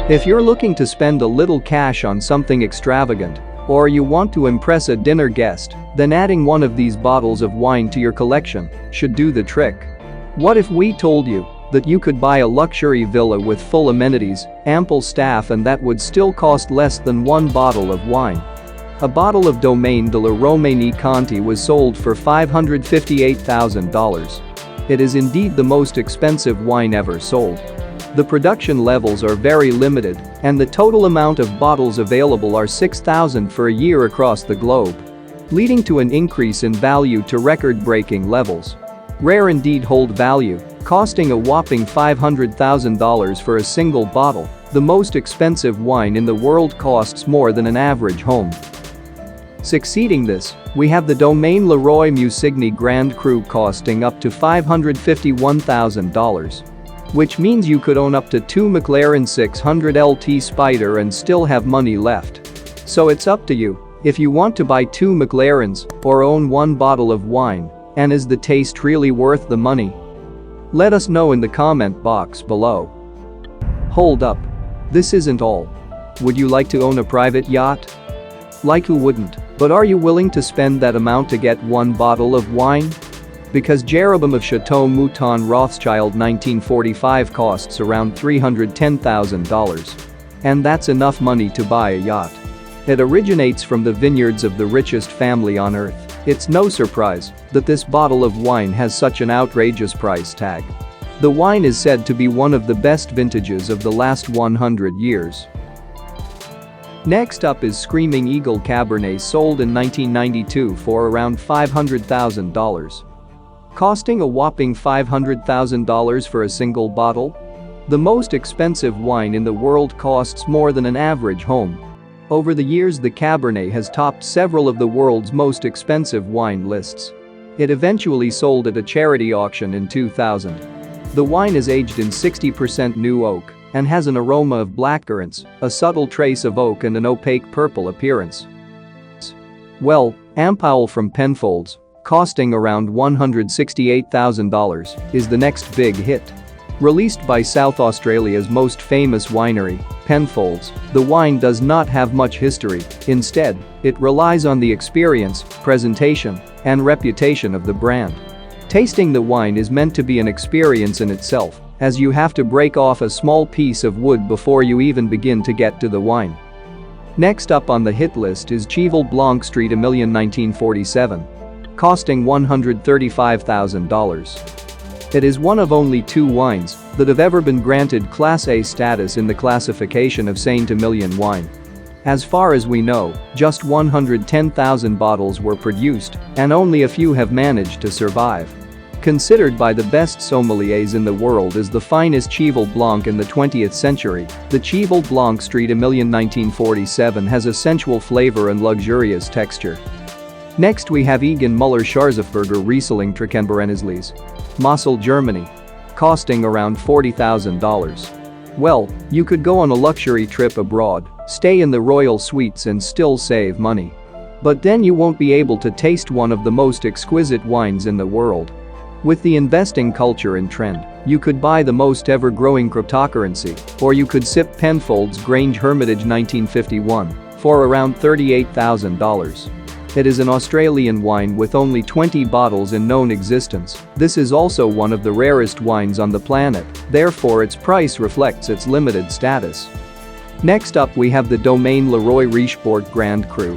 If you're looking to spend a little cash on something extravagant, or you want to impress a dinner guest, then adding one of these bottles of wine to your collection should do the trick. What if we told you that you could buy a luxury villa with full amenities, ample staff, and that would still cost less than one bottle of wine? A bottle of Domaine le Romanee-Conti was sold for $558,000. It is indeed the most expensive wine ever sold. The production levels are very limited, and the total amount of bottles available are 6,000 for a year across the globe, leading to an increase in value to record-breaking levels. Rare indeed hold value, costing a whopping $500,000 for a single bottle. The most expensive wine in the world costs more than an average home. Succeeding this, we have the Domaine le Roy Musigny Grand Cru costing up to $551,000. Which means you could own up to 2 McLaren 600 LT Spider and still have money left. So it's up to you if you want to buy 2 McLarens or own one bottle of wine, and is the taste really worth the money? Let us know in the comment box below. Hold up. This isn't all. Would you like to own a private yacht? Like who wouldn't, but are you willing to spend that amount to get one bottle of wine? Because Jeroboam of Chateau Mouton Rothschild 1945 costs around $310,000. And that's enough money to buy a yacht. It originates from the vineyards of the richest family on earth. It's no surprise that this bottle of wine has such an outrageous price tag. The wine is said to be one of the best vintages of the last 100 years. Next up is Screaming Eagle Cabernet, sold in 1992 for around $500,000. Costing a whopping $500,000 for a single bottle? The most expensive wine in the world costs more than an average home. Over the years, the Cabernet has topped several of the world's most expensive wine lists. It eventually sold at a charity auction in 2000. The wine is aged in 60% new oak and has an aroma of blackcurrants, a subtle trace of oak, and an opaque purple appearance. Well, Ampowell from Penfolds, costing around $168,000, is the next big hit. Released by South Australia's most famous winery, Penfolds, the wine does not have much history. Instead, it relies on the experience, presentation, and reputation of the brand. Tasting the wine is meant to be an experience in itself, as you have to break off a small piece of wood before you even begin to get to the wine. Next up on the hit list is Cheval Blanc Street Emilion 1947. Costing $135,000. It is one of only 2 wines that have ever been granted Class A status in the classification of Saint-Emilion wine. As far as we know, just 110,000 bottles were produced, and only a few have managed to survive. Considered by the best sommeliers in the world as the finest Cheval Blanc in the 20th century, the Cheval Blanc Street Emilion 1947 has a sensual flavor and luxurious texture. Next we have Egon Muller Scharzafberger Riesling Trockenbeerenneslees, Mosel, Germany. Costing around $40,000. Well, you could go on a luxury trip abroad, stay in the royal suites, and still save money. But then you won't be able to taste one of the most exquisite wines in the world. With the investing culture in trend, you could buy the most ever-growing cryptocurrency, or you could sip Penfolds Grange Hermitage 1951 for around $38,000. It is an Australian wine with only 20 bottles in known existence. This is also one of the rarest wines on the planet, therefore its price reflects its limited status. Next up we have the Domaine le Roy Richeport Grand Cru,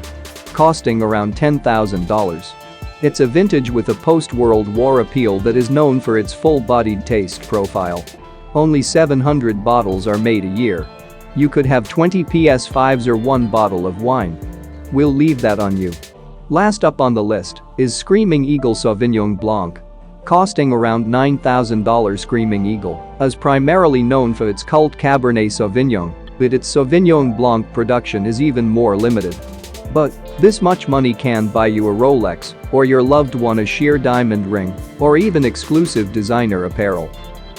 costing around $10,000. It's a vintage with a post-World War appeal that is known for its full-bodied taste profile. Only 700 bottles are made a year. You could have 20 PS5s or one bottle of wine. We'll leave that on you. Last up on the list is Screaming Eagle Sauvignon Blanc. Costing around $9,000. Screaming Eagle is primarily known for its cult Cabernet Sauvignon, but its Sauvignon Blanc production is even more limited. But this much money can buy you a Rolex, or your loved one a sheer diamond ring, or even exclusive designer apparel.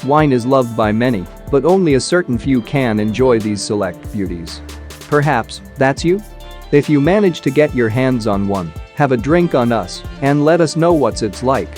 Wine is loved by many, but only a certain few can enjoy these select beauties. Perhaps that's you? If you manage to get your hands on one, have a drink on us and let us know what it's like.